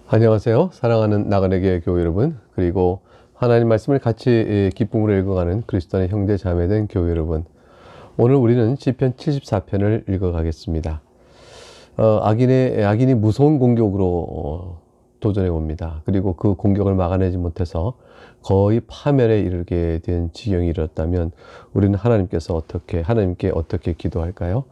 안녕하세요. 사랑하는 나그네교회 교회 여러분, 그리고 하나님 말씀을 같이 기쁨으로 읽어가는 그리스도 안의 형제 자매된 교회 여러분, 오늘 우리는 시편 74편을 읽어가겠습니다. 악인이 무서운 공격으로 도전해 옵니다. 그리고 그 공격을 막아내지 못해서 거의 파멸에 이르게 된 지경이 이르렀다면 우리는 하나님께 어떻게 기도할까요?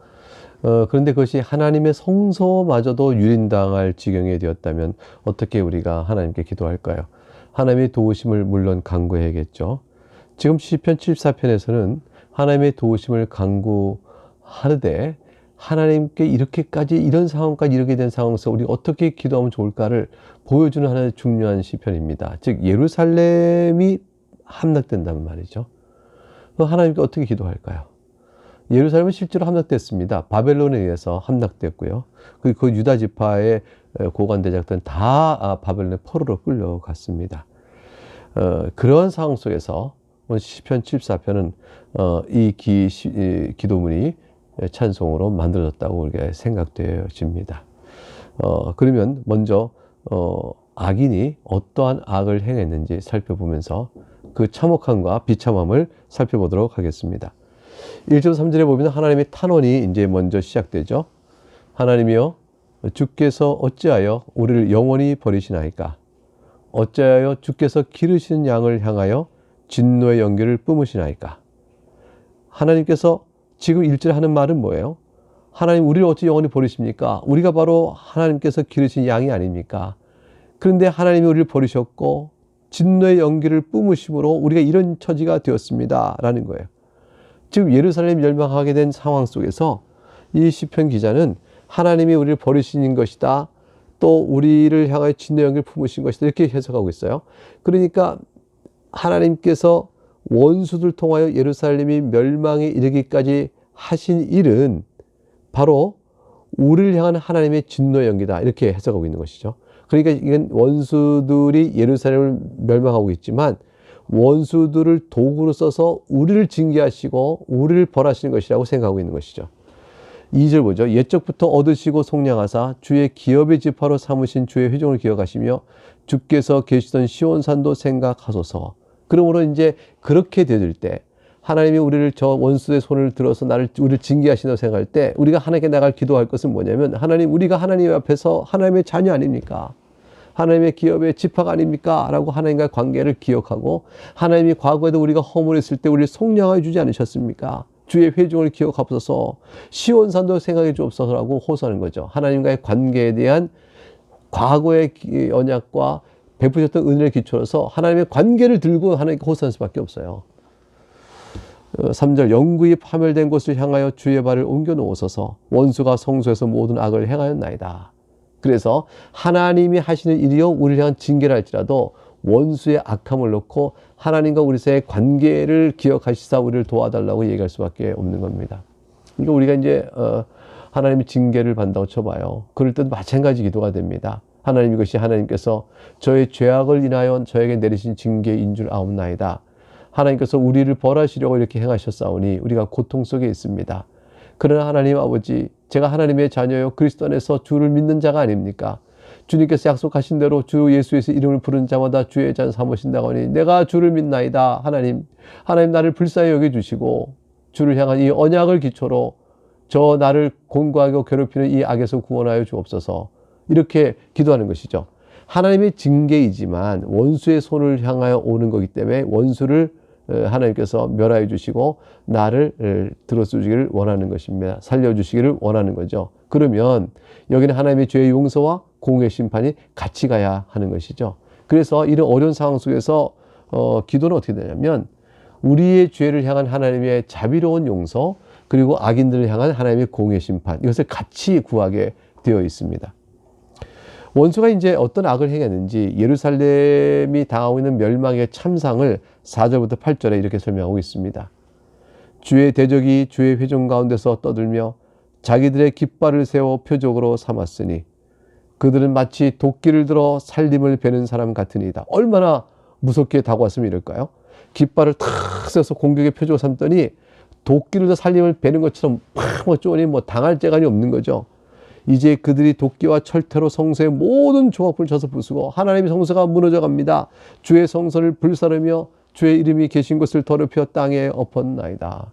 그런데 그것이 하나님의 성소마저도 유린당할 지경이 되었다면 어떻게 우리가 하나님께 기도할까요? 하나님의 도우심을 물론 간구해야겠죠. 지금 시편 74편에서는 하나님의 도우심을 간구하되 하나님께 이런 상황까지 이르게 된 상황에서 우리 어떻게 기도하면 좋을까를 보여주는 하나의 중요한 시편입니다. 즉 예루살렘이 함락된다는 말이죠. 하나님께 어떻게 기도할까요? 예루살렘은 실제로 함락됐습니다. 바벨론에 의해서 함락됐고요. 그 유다 지파의 고관 대장들은 다 바벨론의 포로로 끌려갔습니다. 그러한 상황 속에서 시편 74편은 이 기도문이 찬송으로 만들어졌다고 우리가 생각되어집니다. 그러면 먼저 악인이 어떠한 악을 행했는지 살펴보면서 그 참혹함과 비참함을 살펴보도록 하겠습니다. 1절 3절에 보면 하나님의 탄원이 이제 먼저 시작되죠. 하나님이여, 주께서 어찌하여 우리를 영원히 버리시나이까? 어찌하여 주께서 기르시는 양을 향하여 진노의 연기를 뿜으시나이까? 하나님께서 지금 1절에 하는 말은 뭐예요? 하나님, 우리를 어찌 영원히 버리십니까? 우리가 바로 하나님께서 기르신 양이 아닙니까? 그런데 하나님이 우리를 버리셨고 진노의 연기를 뿜으심으로 우리가 이런 처지가 되었습니다 라는 거예요. 지금 예루살렘이 멸망하게 된 상황 속에서 이 시편 기자는 하나님이 우리를 버리신 것이다, 또 우리를 향하여 진노의 연기를 품으신 것이다, 이렇게 해석하고 있어요. 그러니까 하나님께서 원수들 통하여 예루살렘이 멸망에 이르기까지 하신 일은 바로 우리를 향한 하나님의 진노의 연기다, 이렇게 해석하고 있는 것이죠. 그러니까 이건 원수들이 예루살렘을 멸망하고 있지만 원수들을 도구로 써서 우리를 징계하시고 우리를 벌하시는 것이라고 생각하고 있는 것이죠. 2절 보죠. 옛적부터 얻으시고 속량하사 주의 기업의 지파로 삼으신 주의 회종을 기억하시며 주께서 계시던 시온산도 생각하소서. 그러므로 이제 그렇게 되질 때 하나님이 우리를 저 원수의 손을 들어서 우리를 징계하신다고 생각할 때 우리가 하나님께 나갈 기도할 것은 뭐냐면, 하나님, 우리가 하나님 앞에서 하나님의 자녀 아닙니까? 하나님의 기업의 지파가 아닙니까? 라고 하나님과의 관계를 기억하고, 하나님이 과거에도 우리가 허물했을 때 우리를 속량하여 주지 않으셨습니까? 주의 회중을 기억하옵소서, 시온산도 생각해 주옵소서라고 호소하는 거죠. 하나님과의 관계에 대한 과거의 언약과 베푸셨던 은혜를 기초로서 하나님의 관계를 들고 하나님께 호소할 수밖에 없어요. 3절, 영구히 파멸된 곳을 향하여 주의 발을 옮겨 놓으소서, 원수가 성소에서 모든 악을 행하였나이다. 그래서 하나님이 하시는 일이요 우리를 향한 징계를 할지라도 원수의 악함을 놓고 하나님과 우리 사이의 관계를 기억하시사 우리를 도와달라고 얘기할 수밖에 없는 겁니다. 그러니까 우리가 이제 하나님이 징계를 받는다고 쳐봐요. 그럴 때도 마찬가지 기도가 됩니다. 하나님, 이것이 하나님께서 저의 죄악을 인하여 저에게 내리신 징계인 줄 아옵나이다. 하나님께서 우리를 벌하시려고 이렇게 행하셨사오니 우리가 고통 속에 있습니다. 그러나 하나님 아버지, 제가 하나님의 자녀요 그리스도 안에서 주를 믿는 자가 아닙니까? 주님께서 약속하신 대로 주 예수의 이름을 부르는 자마다 주의 자 삼으신다고 하니 내가 주를 믿나이다. 하나님 나를 불쌍히 여겨주시고 주를 향한 이 언약을 기초로 저 나를 공고하고 괴롭히는 이 악에서 구원하여 주옵소서, 이렇게 기도하는 것이죠. 하나님의 징계이지만 원수의 손을 향하여 오는 거기 때문에 원수를 하나님께서 멸하여 주시고 나를 들어주시기를 원하는 것입니다. 살려주시기를 원하는 거죠. 그러면 여기는 하나님의 죄의 용서와 공의 심판이 같이 가야 하는 것이죠. 그래서 이런 어려운 상황 속에서 기도는 어떻게 되냐면 우리의 죄를 향한 하나님의 자비로운 용서, 그리고 악인들을 향한 하나님의 공의 심판, 이것을 같이 구하게 되어 있습니다. 원수가 이제 어떤 악을 행했는지 예루살렘이 당하고 있는 멸망의 참상을 4절부터 8절에 이렇게 설명하고 있습니다. 주의 대적이 주의 회중 가운데서 떠들며 자기들의 깃발을 세워 표적으로 삼았으니 그들은 마치 도끼를 들어 살림을 베는 사람 같으니이다. 얼마나 무섭게 다가왔으면 이럴까요? 깃발을 탁 세워서 공격의 표적으로 삼더니 도끼를 들어 살림을 베는 것처럼 팍 쪼니 당할 재간이 없는 거죠. 이제 그들이 도끼와 철퇴로 성소의 모든 조각을 쳐서 부수고 하나님의 성소가 무너져 갑니다. 주의 성소를 불사르며 주의 이름이 계신 곳을 더럽혀 땅에 엎었나이다.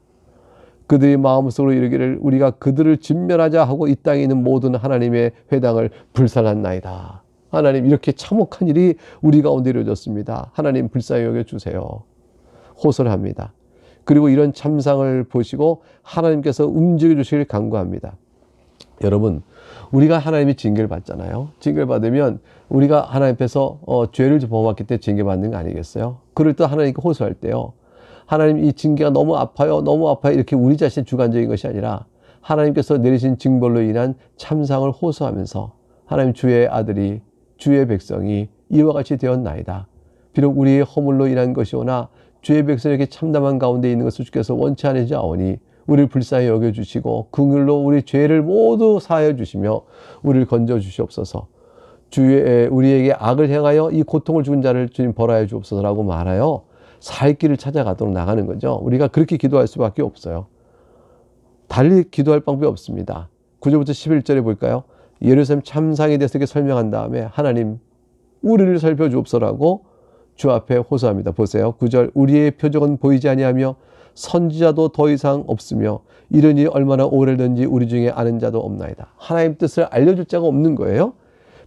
그들이 마음속으로 이르기를 우리가 그들을 진멸하자 하고 이 땅에 있는 모든 하나님의 회당을 불살랐나이다. 하나님, 이렇게 참혹한 일이 우리 가운데 이루어졌습니다. 하나님, 불쌍히 여겨주세요. 호소를 합니다. 그리고 이런 참상을 보시고 하나님께서 움직여 주시길 간구합니다. 여러분, 우리가 하나님이 징계를 받잖아요. 징계를 받으면 우리가 하나님 앞에서 죄를 범했기 때문에 징계받는 거 아니겠어요? 그럴 때 하나님께 호소할 때요, 하나님, 이 징계가 너무 아파요, 너무 아파요, 이렇게 우리 자신 주관적인 것이 아니라 하나님께서 내리신 징벌로 인한 참상을 호소하면서 하나님, 주의 아들이, 주의 백성이 이와 같이 되었나이다. 비록 우리의 허물로 인한 것이오나 주의 백성이 이렇게 참담한 가운데 있는 것을 주께서 원치 않으시오니 우리를 불쌍히 여겨주시고 긍휼로 우리 죄를 모두 사하여 주시며 우리를 건져 주시옵소서. 우리에게 악을 행하여 이 고통을 주는 자를 주님 벌하여 주옵소서라고 말하여 살 길을 찾아가도록 나가는 거죠. 우리가 그렇게 기도할 수밖에 없어요. 달리 기도할 방법이 없습니다. 9절부터 11절에 볼까요? 예루살렘 참상에 대해서 이렇게 설명한 다음에 하나님, 우리를 살펴주옵소서라고 주 앞에 호소합니다. 보세요. 9절, 우리의 표적은 보이지 아니하며 선지자도 더 이상 없으며 이런 일이 얼마나 오래된지 우리 중에 아는 자도 없나이다. 하나님 뜻을 알려줄 자가 없는 거예요.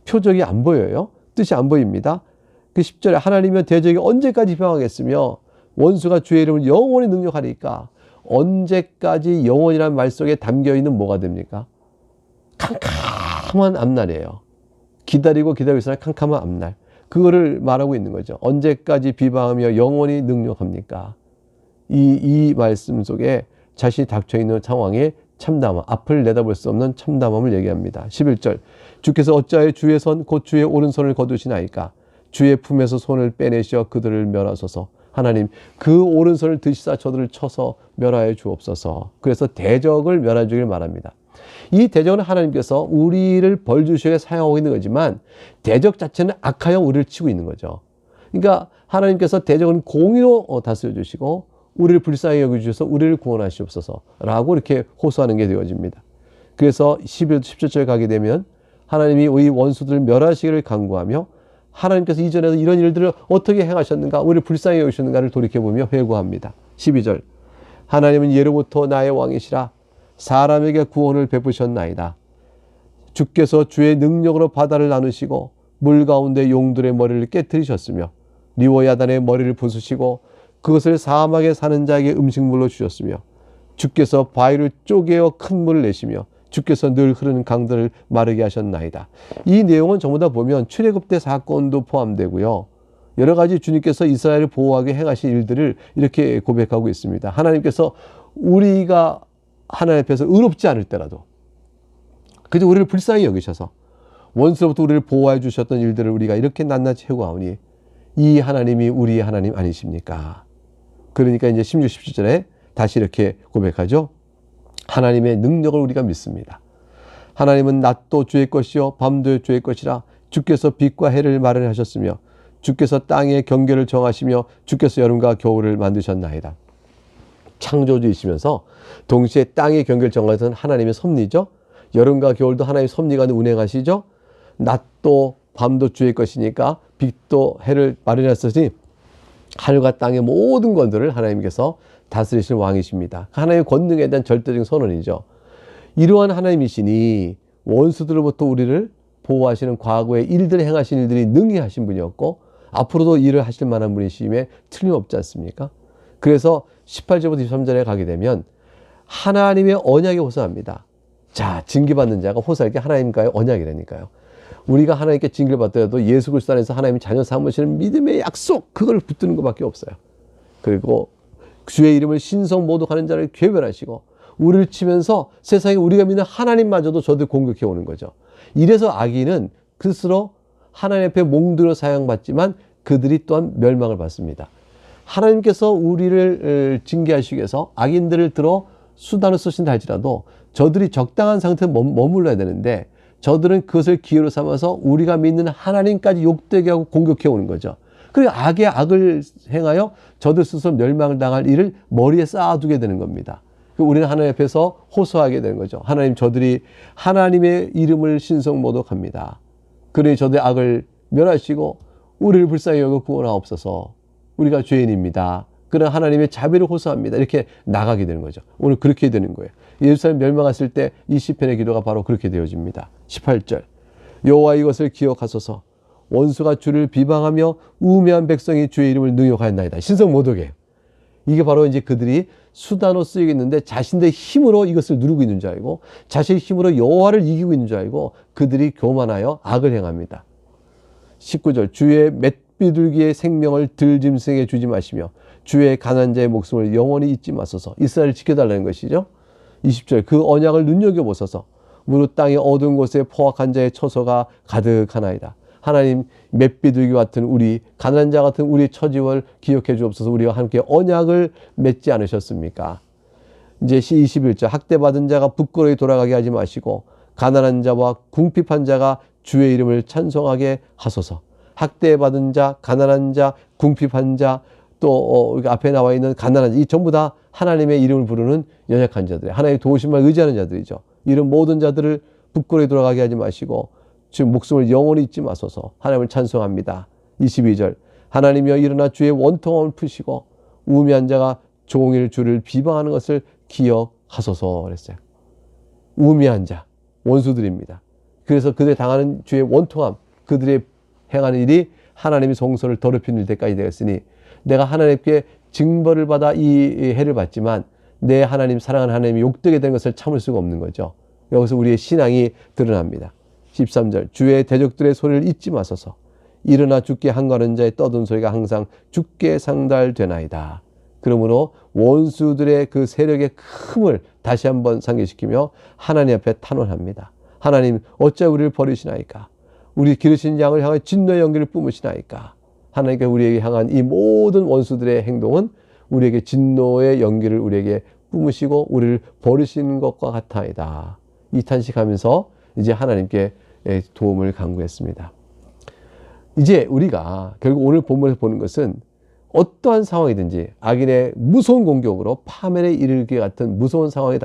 표적이 안 보여요. 뜻이 안 보입니다. 그 10절에 하나님의 대적이 언제까지 평하겠으며 원수가 주의 이름을 영원히 능력하리까. 언제까지 영원이라는 말 속에 담겨있는 뭐가 됩니까? 캄캄한 앞날이에요. 기다리고 있으나 캄캄한 앞날. 그거를 말하고 있는 거죠. 언제까지 비방하며 영원히 능력합니까? 이 말씀 속에 자신이 닥쳐있는 상황에 참담함, 앞을 내다볼 수 없는 참담함을 얘기합니다. 11절, 주께서 어찌하여 주의 손 곧 주의 오른손을 거두시나이까. 주의 품에서 손을 빼내시어 그들을 멸하소서. 하나님, 그 오른손을 드시사 저들을 쳐서 멸하여 주옵소서. 그래서 대적을 멸하여 주길 말합니다. 이 대적은 하나님께서 우리를 벌 주시게 사용하고 있는 거지만 대적 자체는 악하여 우리를 치고 있는 거죠. 그러니까 하나님께서 대적은 공의로 다스려 주시고 우리를 불쌍히 여겨주셔서 우리를 구원하시옵소서라고 이렇게 호소하는 게 되어집니다. 그래서 17절 가게 되면 하나님이 우리 원수들을 멸하시기를 간구하며 하나님께서 이전에도 이런 일들을 어떻게 행하셨는가, 우리를 불쌍히 여기셨는가를 돌이켜보며 회고합니다. 12절, 하나님은 예로부터 나의 왕이시라 사람에게 구원을 베푸셨나이다. 주께서 주의 능력으로 바다를 나누시고 물 가운데 용들의 머리를 깨뜨리셨으며 리워야단의 머리를 부수시고 그것을 사막에 사는 자에게 음식물로 주셨으며 주께서 바위를 쪼개어 큰 물을 내시며 주께서 늘 흐르는 강들을 마르게 하셨나이다. 이 내용은 전부 다 보면 출애굽 때 사건도 포함되고요. 여러 가지 주님께서 이스라엘을 보호하게 행하신 일들을 이렇게 고백하고 있습니다. 하나님께서 우리가 하나님 앞에서 의롭지 않을 때라도 그저 우리를 불쌍히 여기셔서 원수로부터 우리를 보호해 주셨던 일들을 우리가 이렇게 낱낱이 회고하오니 이 하나님이 우리의 하나님 아니십니까? 그러니까 이제 16, 17절에 다시 이렇게 고백하죠. 하나님의 능력을 우리가 믿습니다. 하나님은 낮도 주의 것이요 밤도 주의 것이라 주께서 빛과 해를 마련하셨으며 주께서 땅의 경계를 정하시며 주께서 여름과 겨울을 만드셨나이다. 창조주이시면서 동시에 땅의 경계를 정하신 하나님의 섭리죠. 여름과 겨울도 하나님의 섭리가 운행하시죠. 낮도 밤도 주의 것이니까 빛도 해를 마련하셨으니 하늘과 땅의 모든 것들을 하나님께서 다스리시는 왕이십니다. 하나님의 권능에 대한 절대적인 선언이죠. 이러한 하나님이시니 원수들로부터 우리를 보호하시는 과거의 일들을 행하신 일들이 능히 하신 분이었고 앞으로도 일을 하실 만한 분이심에 틀림없지 않습니까? 그래서 18절부터 23절에 가게 되면 하나님의 언약에 호소합니다. 자, 징계받는 자가 호소할 게 하나님과의 언약이라니까요. 우리가 하나님께 징계를 받더라도 예수 그리스도 안에서 하나님이 자녀 삼으시는 믿음의 약속, 그걸 붙드는 것밖에 없어요. 그리고 주의 이름을 신성 모독하는 자를 괴멸하시고 우리를 치면서 세상에 우리가 믿는 하나님마저도 저들 공격해 오는 거죠. 이래서 악인은 스스로 하나님 앞에 몽둥이로 사용받지만 그들이 또한 멸망을 받습니다. 하나님께서 우리를 징계하시기 위해서 악인들을 들어 수단을 쓰신다 할지라도 저들이 적당한 상태에 머물러야 되는데 저들은 그것을 기회로 삼아서 우리가 믿는 하나님까지 욕되게 하고 공격해 오는 거죠. 그리고 악의 악을 행하여 저들 스스로 멸망을 당할 일을 머리에 쌓아두게 되는 겁니다. 우리는 하나님 앞에서 호소하게 되는 거죠. 하나님, 저들이 하나님의 이름을 신성모독합니다. 그러니 저들의 악을 멸하시고 우리를 불쌍히 여겨 구원하옵소서. 우리가 죄인입니다. 그러나 하나님의 자비를 호소합니다. 이렇게 나가게 되는 거죠. 오늘 그렇게 되는 거예요. 예루살렘 멸망했을 때 이 시편의 기도가 바로 그렇게 되어집니다. 18절, 여호와 이것을 기억하소서. 원수가 주를 비방하며 우매한 백성이 주의 이름을 능욕하였나이다. 신성모독이에요. 이게 바로 이제 그들이 수단으로 쓰이겠는데 자신들의 힘으로 이것을 누르고 있는 줄 알고 자신의 힘으로 여호와를 이기고 있는 줄 알고 그들이 교만하여 악을 행합니다. 19절, 주의 맷비둘기의 생명을 들짐승에 주지 마시며 주의 가난한 자의 목숨을 영원히 잊지 마소서. 이스라엘을 지켜달라는 것이죠. 20절, 그 언약을 눈여겨보소서. 무릇 땅의 어두운 곳에 포악한 자의 처소가 가득하나이다. 하나님, 맷비둘기 같은 우리, 가난한 자 같은 우리 처지를 기억해 주옵소서. 우리와 함께 언약을 맺지 않으셨습니까? 이제 21절, 학대받은 자가 부끄러이 돌아가게 하지 마시고 가난한 자와 궁핍한 자가 주의 이름을 찬송하게 하소서. 학대받은 자, 가난한 자, 궁핍한 자, 또 앞에 나와 있는 가난한 자, 이 전부 다 하나님의 이름을 부르는 연약한 자들, 하나님의 도우심을 의지하는 자들이죠. 이런 모든 자들을 부끄러이 돌아가게 하지 마시고 지금 목숨을 영원히 잊지 마소서. 하나님을 찬송합니다. 22절, 하나님이여 일어나 주의 원통함을 푸시고 우매한 자가 종일 주를 비방하는 것을 기억하소서 그랬어요. 우매한 자, 원수들입니다. 그래서 그들이 당하는 주의 원통함, 그들의 행하는 일이 하나님의 성소를 더럽히는 때까지 되었으니 내가 하나님께 징벌을 받아 이 해를 받지만 내 하나님, 사랑하는 하나님이 욕되게 된 것을 참을 수가 없는 거죠. 여기서 우리의 신앙이 드러납니다. 13절, 주의 대적들의 소리를 잊지 마소서. 일어나 죽게 한가는 자의 떠든 소리가 항상 죽게 상달되나이다. 그러므로 원수들의 그 세력의 큼을 다시 한번 상기시키며 하나님 앞에 탄원합니다. 하나님, 어찌 우리를 버리시나이까? 우리 기르신 양을 향해 진노의 연기를 뿜으시나이까? 하나님께 우리에게 향한 이 모든 원수들의 행동은 우리에게 진노의 연기를 우리에게 뿜으시고 우리를 버리시는 것과 같아이다. 이 탄식하면서 이제 하나님께 도움을 간구했습니다. 이제 우리가 결국 오늘 본문에서 보는 것은 어떠한 상황이든지 악인의 무서운 공격으로 파멸에 이르게 같은 무서운 상황에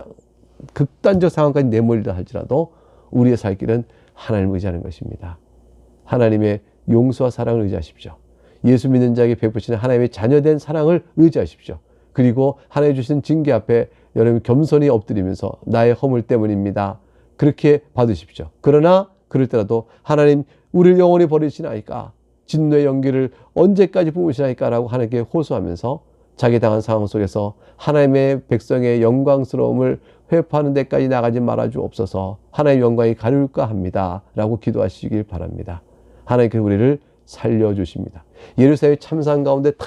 극단적 상황까지 내몰리다 할지라도 우리의 살 길은 하나님을 의지하는 것입니다. 하나님의 용서와 사랑을 의지하십시오. 예수 믿는 자에게 베푸시는 하나님의 자녀된 사랑을 의지하십시오. 그리고 하나님 주신 징계 앞에 여러분 겸손히 엎드리면서 나의 허물 때문입니다. 그렇게 받으십시오. 그러나 그럴 때라도 하나님, 우리를 영원히 버리시나이까? 진노의 연기를 언제까지 뿜으시나이까? 라고 하나님께 호소하면서 자기 당한 상황 속에서 하나님의 백성의 영광스러움을 회복하는 데까지 나가지 말아 주옵소서. 하나님의 영광이 가려울까 합니다. 라고 기도하시길 바랍니다. 하나님께서 우리를 살려주십니다. 예루살렘 참상 가운데 다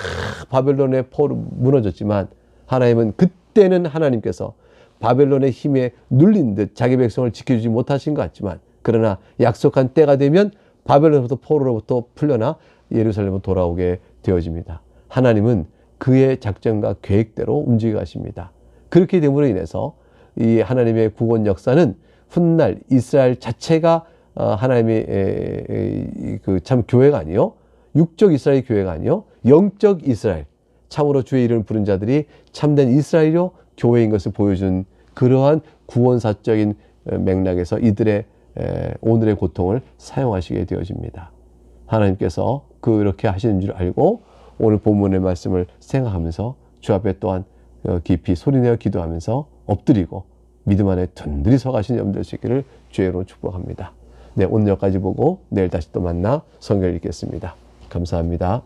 바벨론의 포로 무너졌지만 하나님은 그때는 하나님께서 바벨론의 힘에 눌린 듯 자기 백성을 지켜주지 못하신 것 같지만 그러나 약속한 때가 되면 바벨론부터 포로로부터 풀려나 예루살렘으로 돌아오게 되어집니다. 하나님은 그의 작전과 계획대로 움직여 가십니다. 그렇게 됨으로 인해서 이 하나님의 구원 역사는 훗날 이스라엘 자체가 하나님의 그 참 교회가 아니요, 육적 이스라엘 교회가 아니요, 영적 이스라엘, 참으로 주의 이름을 부른 자들이 참된 이스라엘이요 교회인 것을 보여준 그러한 구원사적인 맥락에서 이들의 오늘의 고통을 사용하시게 되어집니다. 하나님께서 그렇게 하시는 줄 알고 오늘 본문의 말씀을 생각하면서 주 앞에 또한 깊이 소리내어 기도하면서 엎드리고 믿음 안에 든든히 서가신 여러분 될 수 있기를 주의 이름으로 축복합니다. 네, 오늘 여기까지 보고 내일 다시 또 만나 성경을 읽겠습니다. 감사합니다.